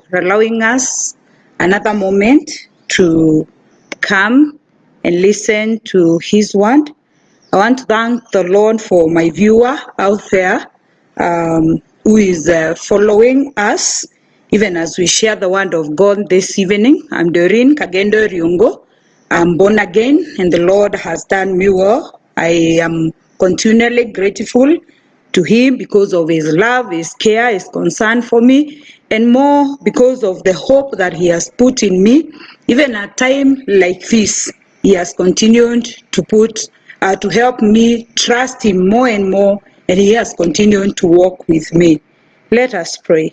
for allowing us another moment to come and listen to His word. I want to thank the Lord for my viewer out there who is following us, even as we share the word of God this evening. I'm Doreen Kagendo Ryungo. I'm born again, and the Lord has done me well. I am continually grateful to Him because of His love, His care, His concern for me, and more because of the hope that He has put in me. Even at a time like this, He has continued to help me trust Him more and more, and He has continued to walk with me. Let us pray.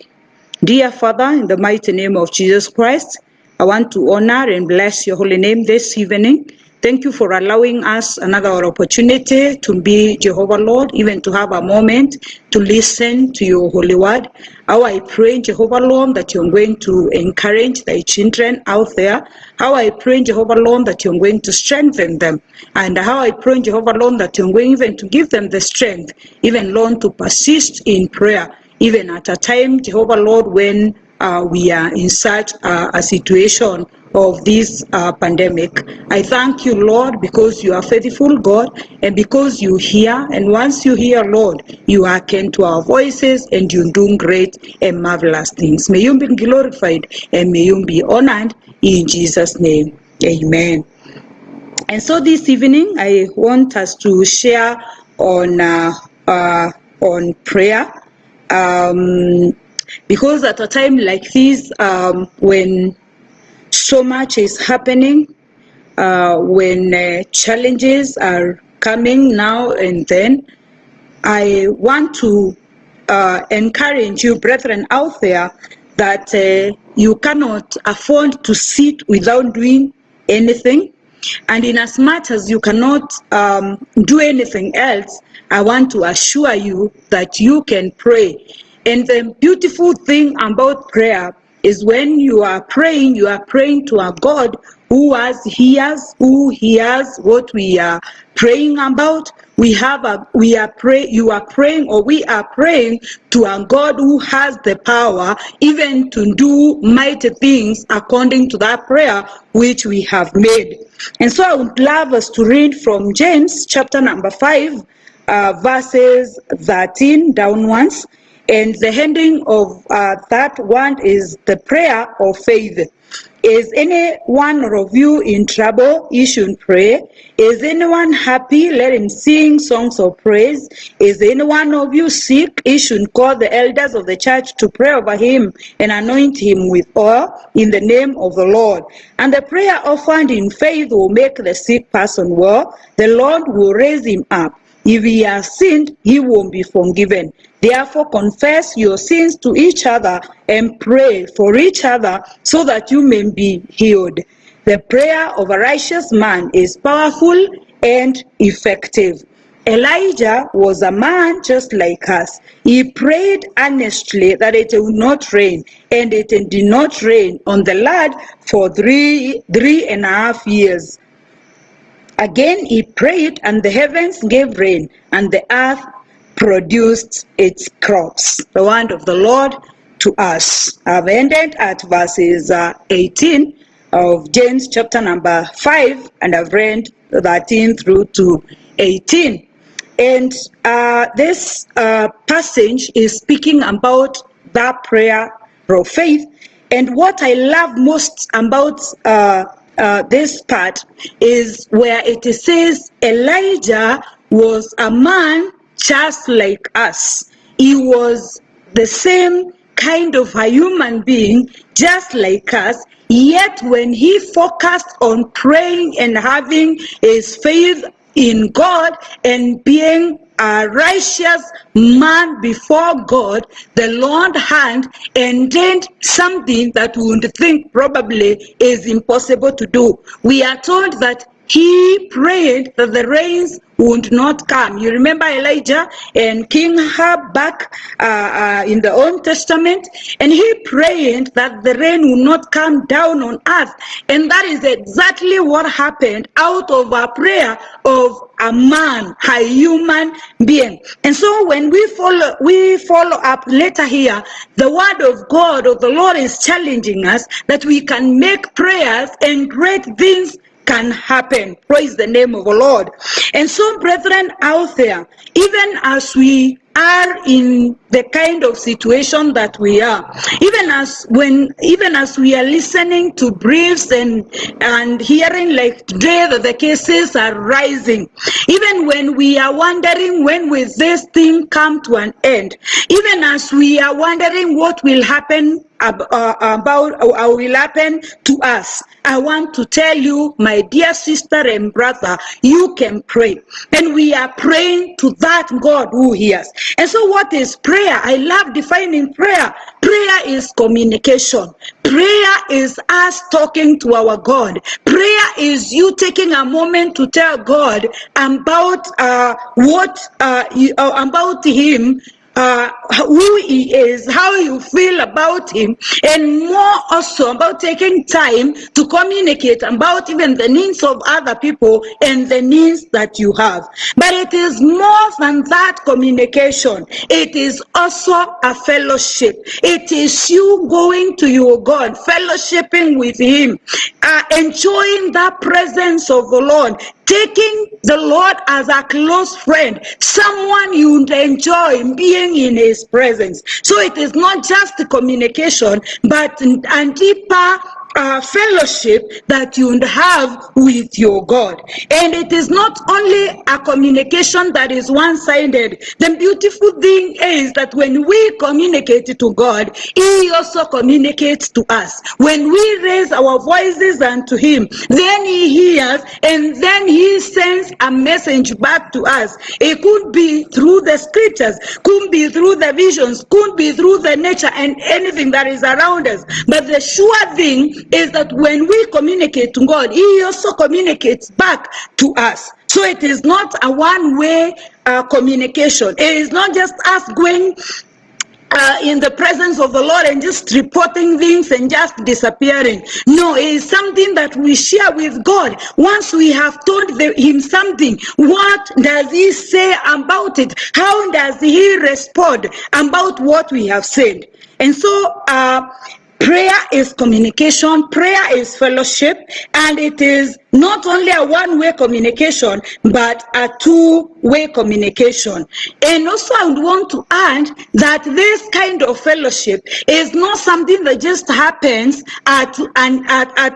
Dear Father, in the mighty name of Jesus Christ, I want to honor and bless your holy name this evening. Thank you for allowing us another opportunity to be Jehovah Lord, even to have a moment to listen to your holy word. How I pray, Jehovah Lord, that you're going to encourage thy children out there. How I pray, Jehovah Lord, that you're going to strengthen them. And how I pray, Jehovah Lord, that you're going even to give them the strength, even Lord, to persist in prayer, even at a time, Jehovah Lord, when we are in such a situation of this pandemic. I thank you, Lord, because you are faithful God, and because you hear, and once you hear, Lord, you hearken to our voices, and you do great and marvelous things. May you be glorified, and may you be honored in Jesus' name. Amen. And so this evening, I want us to share on prayer. Because at a time like this, when so much is happening, when challenges are coming now and then, I want to encourage you, brethren out there, that you cannot afford to sit without doing anything. And in as much as you cannot do anything else, I want to assure you that you can pray. And the beautiful thing about prayer is when you are praying to a God who hears what we are praying about. We are praying to a God who has the power even to do mighty things according to that prayer which we have made. And so I would love us to read from James chapter number 5, verses 13 downwards. And the heading of that one is the prayer of faith. Is any one of you in trouble? You should pray. Is anyone happy? Let him sing songs of praise. Is any one of you sick? You should call the elders of the church to pray over him and anoint him with oil in the name of the Lord. And the prayer offered in faith will make the sick person well. The Lord will raise him up. If he has sinned, he won't be forgiven. Therefore, confess your sins to each other and pray for each other so that you may be healed. The prayer of a righteous man is powerful and effective. Elijah was a man just like us. He prayed earnestly that it would not rain, and it did not rain on the land for three and a half years. Again he prayed, and the heavens gave rain, and the earth produced its crops. The word of the Lord to us. I've ended at verses 18 of James chapter number 5, and I've read 13 through to 18. And this passage is speaking about that prayer of faith. And what I love most about this part is where it says Elijah was a man just like us. He was the same kind of a human being just like us, yet when he focused on praying and having his faith in God and being a righteous man before God, the Lord hand and did something that we would think probably is impossible to do. We are told that he prayed that the rains would not come. You remember Elijah and King Ahab back in the Old Testament, and he prayed that the rain would not come down on earth, and that is exactly what happened out of a prayer of a man, a human being. And so when we follow up later here, the word of God of the Lord is challenging us that we can make prayers and great things can happen. Praise the name of the Lord. And so, brethren out there, even as we are in the kind of situation that we are, even as we are listening to briefs and hearing like today that the cases are rising, even when we are wondering when will this thing come to an end, even as we are wondering what will happen will happen to us, I want to tell you, my dear sister and brother, you can pray. And we are praying to that God who hears. And so what is prayer? I love defining prayer. Prayer is communication. Prayer is us talking to our God. Prayer is you taking a moment to tell God about about Him, who He is, how you feel about Him, and more also about taking time to communicate about even the needs of other people and the needs that you have. But it is more than that communication. It is also a fellowship. It is you going to your God, fellowshipping with Him, enjoying that presence of the Lord, taking the Lord as a close friend, someone you enjoy being in His presence. So it is not just the communication, but a deeper fellowship that you have with your God. And it is not only a communication that is one-sided. The beautiful thing is that when we communicate to God, He also communicates to us. When we raise our voices unto Him, then He hears, and then He sends a message back to us. It could be through the scriptures, could be through the visions, could be through the nature and anything that is around us. But the sure thing is that when we communicate to God, He also communicates back to us. So it is not a one-way communication. It is not just us going in the presence of the Lord and just reporting things and just disappearing. No, it is something that we share with God. Once we have told Him something, what does He say about it? How does He respond about what we have said? And so, prayer is communication, prayer is fellowship, and it is not only a one-way communication, but a two-way communication. And also I would want to add that this kind of fellowship is not something that just happens at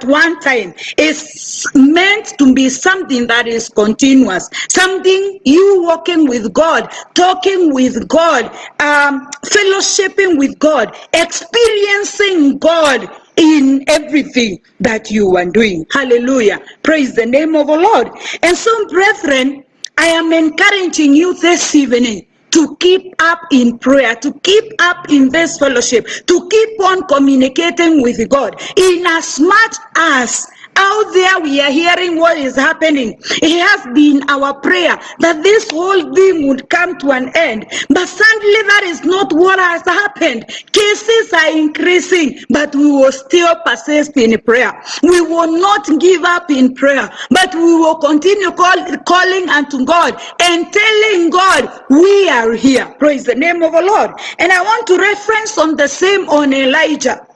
one time. It's meant to be something that is continuous, something you walking with God, talking with God, fellowshipping with God, experiencing God in everything that you are doing. Hallelujah. Praise the name of the Lord. And so, brethren, I am encouraging you this evening to keep up in prayer, to keep up in this fellowship, to keep on communicating with God, in as much as out there we are hearing what is happening. It has been our prayer that this whole thing would come to an end. But sadly, that is not what has happened. Cases are increasing, but we will still persist in prayer. We will not give up in prayer, but we will continue calling unto God and telling God, we are here. Praise the name of the Lord. And I want to reference on the same on Elijah.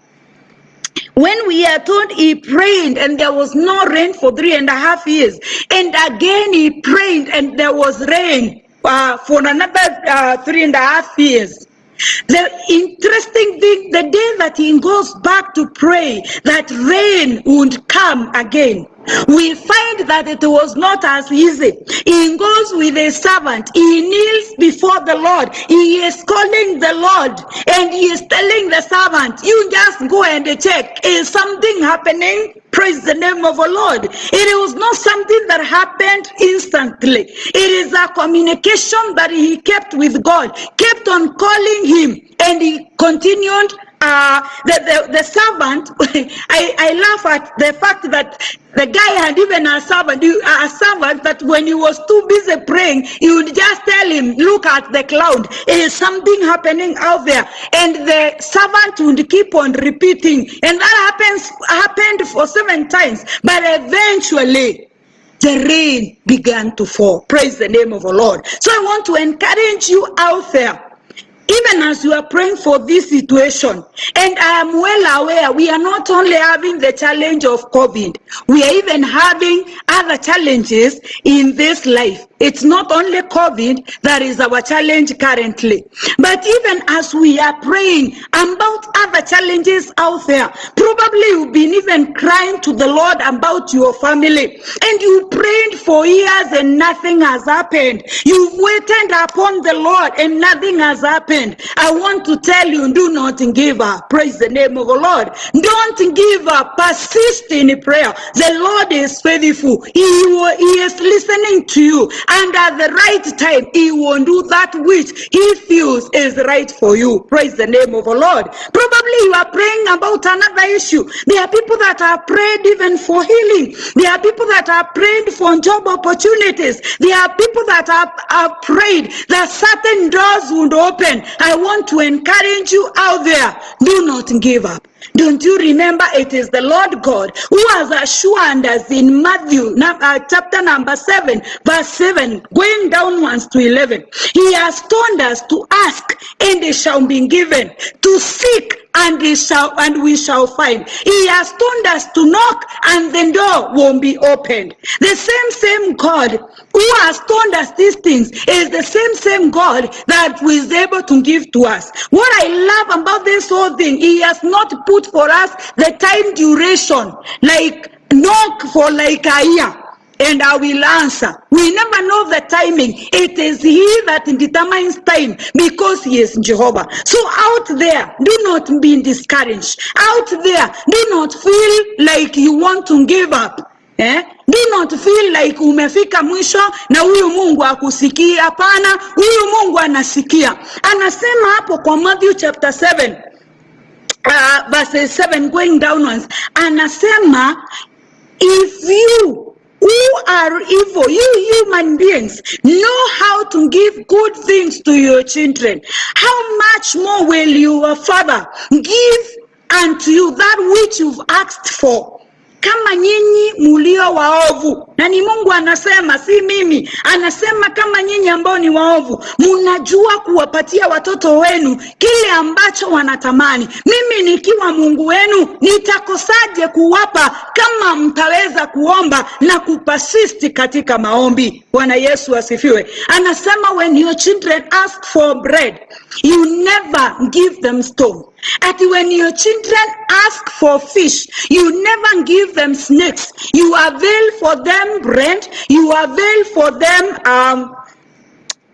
When we are told he prayed and there was no rain for 3.5 years, and again he prayed and there was rain for another 3.5 years. The interesting thing, the day that he goes back to pray that rain would come again, we find that it was not as easy. He goes with a servant. He kneels before the Lord. He is calling the Lord, and he is telling the servant, you just go and check. Is something happening? Praise the name of the Lord. It was not something that happened instantly. It is a communication that he kept with God, kept on calling him, and he continued the servant, I laugh at the fact that the guy had even a servant that when he was too busy praying, he would just tell him, look at the cloud, is something happening out there, and the servant would keep on repeating, and that happened for 7 times, but eventually the rain began to fall. Praise the name of the Lord. So I want to encourage you out there, even as you are praying for this situation, and I am well aware we are not only having the challenge of COVID, we are even having other challenges in this life. It's not only COVID that is our challenge currently, but even as we are praying about other challenges out there, probably you've been even crying to the Lord about your family, and you prayed for years and nothing has happened. You've waited upon the Lord and nothing has happened. I want to tell you, do not give up. Praise the name of the Lord. Don't give up. Persist in prayer. The Lord is faithful. He is listening to you, and at the right time he will do that which he feels is right for you. Praise the name of the Lord. Probably you are praying about another issue. There are people that are prayed even for healing. There are people that are prayed for job opportunities. There are people that are prayed that certain doors would open. I want to encourage you out there, do not give up. Don't you remember it is the Lord God who has assured us in Matthew chapter number 7, verse 7, going downwards to 11. He has told us to ask and it shall be given, to seek and we shall find. He has told us to knock and the door won't be opened. The same God who has told us these things is the same God that is able to give to us. What I love about this whole thing, he has not put for us the time duration, like knock for like a year and I will answer. We never know the timing. It is he that determines time, because he is Jehovah. So out there, do not be discouraged. Out there, do not feel like you want to give up. Do not feel like umefika mwisho na huyu Mungu akusikia. Hapana, huyu Mungu anasikia. Anasema hapo kwa Matthew chapter 7, verses 7 going downwards. Anasema, if you who are evil, you human beings, know how to give good things to your children, how much more will your Father give unto you that which you've asked for? Kama nyinyi mulio waovu, na ni Mungu anasema, si mimi. Anasema kama nyinyi ambao ni waovu, mnajua kuwapatia watoto wenu kile ambacho wanatamani. Mimi nikiwa Mungu wenu, nitakosaje kuwapa kama mtaweza kuomba na kupasisti katika maombi? Bwana Yesu asifiwe. Anasema, when your children ask for bread, you never give them stone. And when your children ask for fish, you never give them snakes. You avail for them bread, you avail for them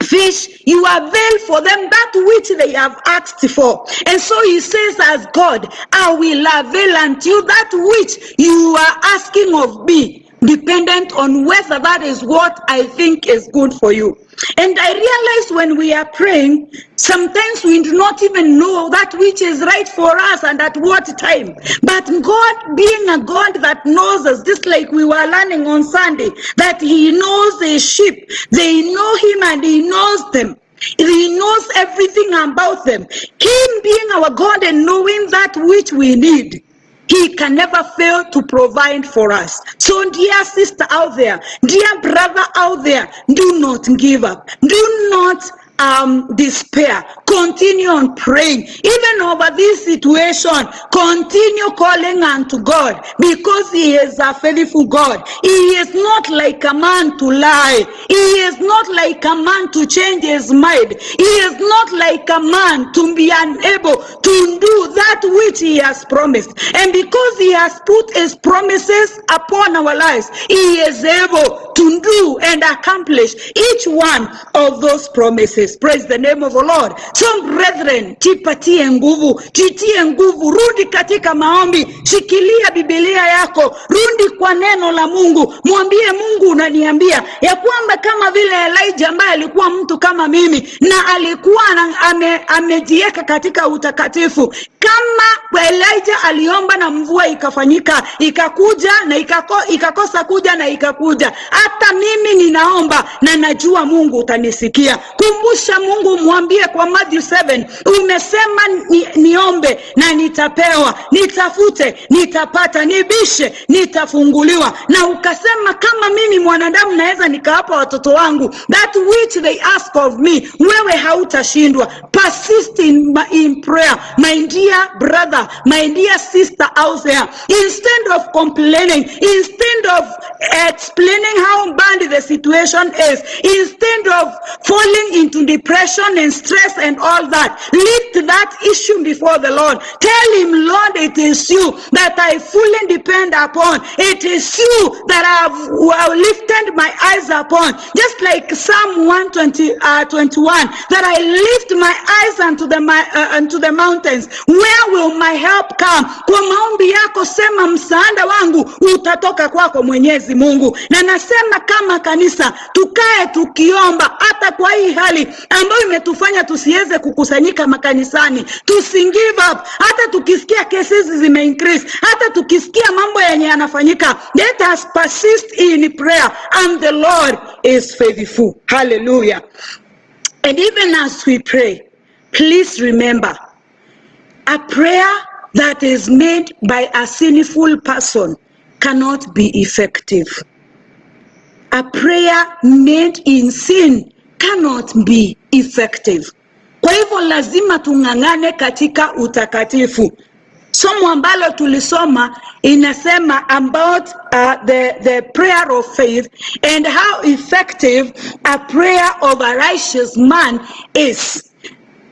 fish, you avail for them that which they have asked for. And so he says, as God, I will avail unto you that which you are asking of me, dependent on whether that is what I think is good for you. And I realize when we are praying, sometimes we do not even know that which is right for us and at what time. But God, being a God that knows us, just like we were learning on Sunday, that he knows the sheep, they know him and he knows them. He knows everything about them. Him being our God and knowing that which we need, he can never fail to provide for us. So dear sister out there, dear brother out there, do not give up. Do not despair. Continue on praying. Even over this situation, continue calling unto God, because he is a faithful God. He is not like a man to lie. He is not like a man to change his mind. He is not like a man to be unable to do that which he has promised. And because he has put his promises upon our lives, he is able to do and accomplish each one of those promises. Praise the name of the Lord. So brethren, jipatie nguvu, jitie nguvu, rudi katika maombi, shikilia Biblia yako, rudi kwa neno la Mungu, mwambie Mungu, unaniambia ya kwamba kama vile Elijah ambaye alikuwa mtu kama mimi na alikuwa amejiweka katika utakatifu, kama Elijah aliomba na mvua ikafanyika, ikakuja na ikakosa kuja na ikakuja, hata mimi ninaomba na najua Mungu utanisikia. Kumbusha Mungu, mwambie kwa Matthew 7, umesema niombe na nitapewa, nitafute nitapata, nibishe nitafunguliwa. Na ukasema kama mimi mwanadamu naweza nikawapa watoto wangu that which they ask of me, wewe hautashindwa. Persist in prayer, my dear brother, my dear sister out there. Instead of complaining, instead of explaining how bad the situation is, instead of falling into depression and stress and all that, lift that issue before the Lord. Tell him, Lord, it is you that I fully depend upon. It is you that I have lifted my eyes upon. Just like Psalm 121, that I lift my eyes unto the mountains. Where will my help come? Kwa maombi yako sema msaada wangu utatoka kwako Mwenyezi Mungu. Na nasema kama kanisa tukae tukiomba hata kwa hii hali ambayo imetufanya tusiweze kukusanyika makanisani. Tusingive up hata tukisikia cases zime increase, hata tukisikia mambo yenye yanafanyika. Let us persist in prayer and the Lord is faithful. Hallelujah. And even as we pray, please remember, a prayer that is made by a sinful person cannot be effective. A prayer made in sin cannot be effective. Kwa hivyo lazima tung'ang'ane katika utakatifu. Somo ambalo tulisoma inasema about the prayer of faith and how effective a prayer of a righteous man is.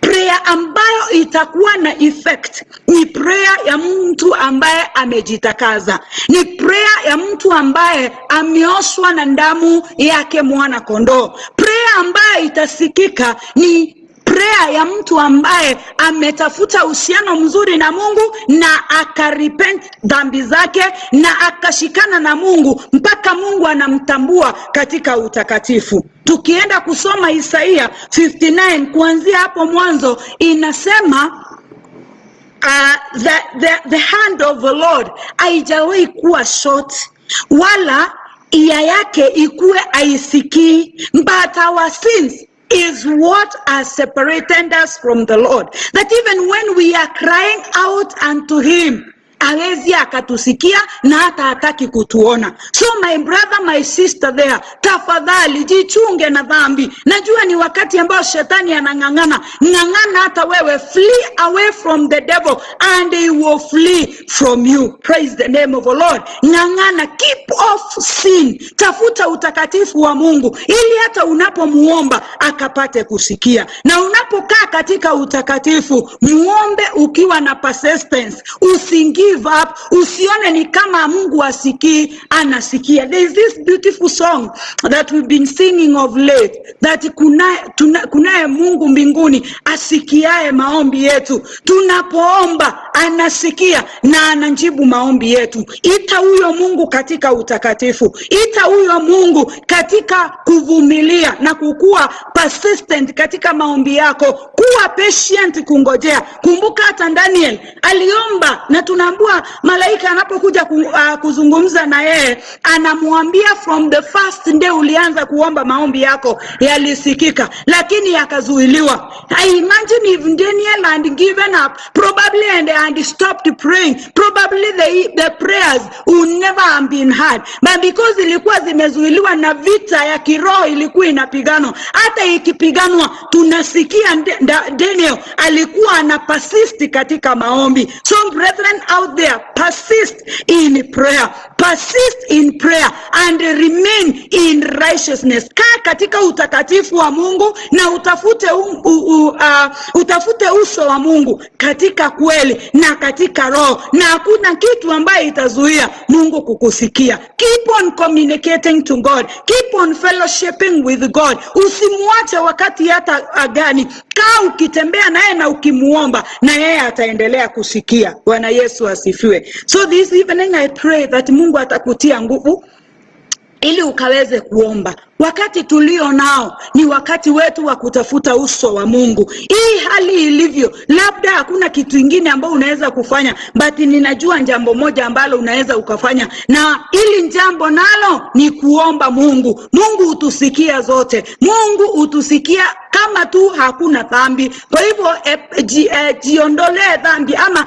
Prayer ambayo itakuwa na effect ni prayer ya mtu ambaye amejitakaza. Ni prayer ya mtu ambaye ameoshwa na damu yake mwana kondoo. Prayer ambayo itasikika ni prayer ya mtu ambaye ametafuta uhusiano mzuri na Mungu na akarepent dhambi zake na akashikana na Mungu mpaka Mungu anamtambua katika utakatifu. Tukienda kusoma Isaia 59 kuanzia hapo mwanzo inasema the hand of the Lord haijawahi kuwa short, wala ia yake ikuwe haisikii, but our sins is what has separated us from the Lord. That even when we are crying out unto him, hawezi akatusikia na hata hataki kutuona. So my brother, my sister there, tafadhali jichunge na dhambi. Najua ni wakati ambao shetani anang'ang'ana. Ng'ang'ana hata wewe, flee away from the devil and he will flee from you. Praise the name of the Lord. Ng'ang'ana, keep off sin. Tafuta utakatifu wa Mungu ili hata unapomuomba akapate kusikia. Na unapokaa katika utakatifu, muombe ukiwa na persistence. Usingi give up, usione ni kama Mungu asikii, anasikia. There is this beautiful song that we've been singing of late, that kunaye Mungu mbinguni asikiae maombi yetu. Tunapoomba anasikia na anajibu maombi yetu. Ita huyo Mungu katika utakatifu. Ita huyo Mungu katika kuvumilia na kukua persistent katika maombi yako. Kuwa patient kungojea. Kumbuka hata Daniel aliomba na tunaambua malaika anapokuja kuzungumza na yeye anamwambia from the first day ulianza kuomba maombi yako yalisikika, lakini yakazuiliwa. I imagine if Daniel had given up probably and stopped praying, probably the prayers would never have been heard. But because ilikuwa zimezuiliwa na vita ya kiroho ilikuwa inapiganwa, hata ikipiganwa tunasikia Daniel alikuwa ana persist katika maombi. So brethren out there, persist in prayer. Persist in prayer and remain in righteousness. Kaa katika utakatifu wa Mungu na utafute uso wa Mungu katika kweli na katika roho, na hakuna kitu ambaye itazuia Mungu kukusikia. Keep on communicating to God. Keep on fellowshipping with God. Usimuache wakati hata agani. Kaa ukitembea naye na ukimuomba, na yeye ataendelea kusikia. Bwana Yesu asifiwe. So this evening I pray that Mungu atakutia nguvu ili ukaweze kuomba. Wakati tulio nao ni wakati wetu wa kutafuta uso wa Mungu. Hii hali ilivyo, labda hakuna kitu kingine ambao unaweza kufanya, but ninajua jambo moja ambalo unaweza ukafanya, na ili jambo nalo ni kuomba Mungu. Mungu utusikia zote. Mungu utusikia kama tu hakuna dhambi. Kwa hivyo jiondolee dhambi, ama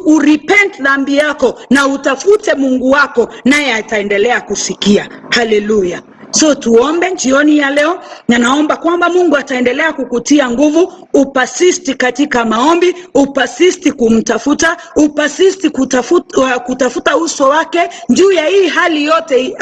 urepent dhambi yako na utafute Mungu wako, naye ataendelea kusikia. Haleluya. So tuombe jioni ya leo, na naomba kwamba Mungu ataendelea kukutia nguvu, upasisti katika maombi, upasisti kumtafuta, upasisti kutafuta uso wake juu ya hii hali yote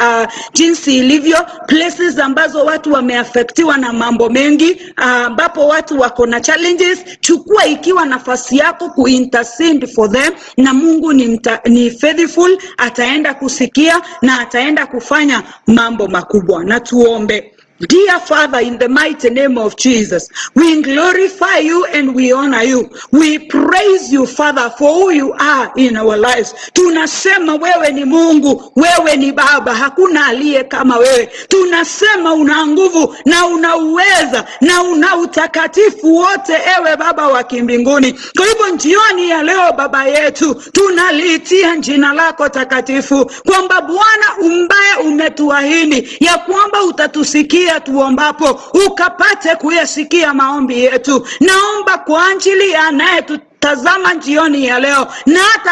jinsi ilivyo, places ambazo watu wameaffectiwa na mambo mengi, ambapo watu wako na challenges. Chukua ikiwa nafasi yako kuintercede for them, na Mungu ni faithful, ataenda kusikia na ataenda kufanya mambo makubwa. Na tuombe. Dear Father, in the mighty name of Jesus, we glorify you and we honor you. We praise you, Father, for who you are in our lives. Tunasema wewe ni Mungu, wewe ni Baba, hakuna aliye kama wewe. Tunasema una nguvu na una uweza na una utakatifu wote, ewe Baba wa kimbinguni. Kwa hivyo jioni ya leo, Baba yetu, tunaliitia jina lako takatifu, kwamba Bwana umbaye umetuahidi ya kwamba utatusikia tuombapo, ukapate kuyasikia maombi yetu. Naomba kwa ajili ya anayetutazama jioni ya leo, na hata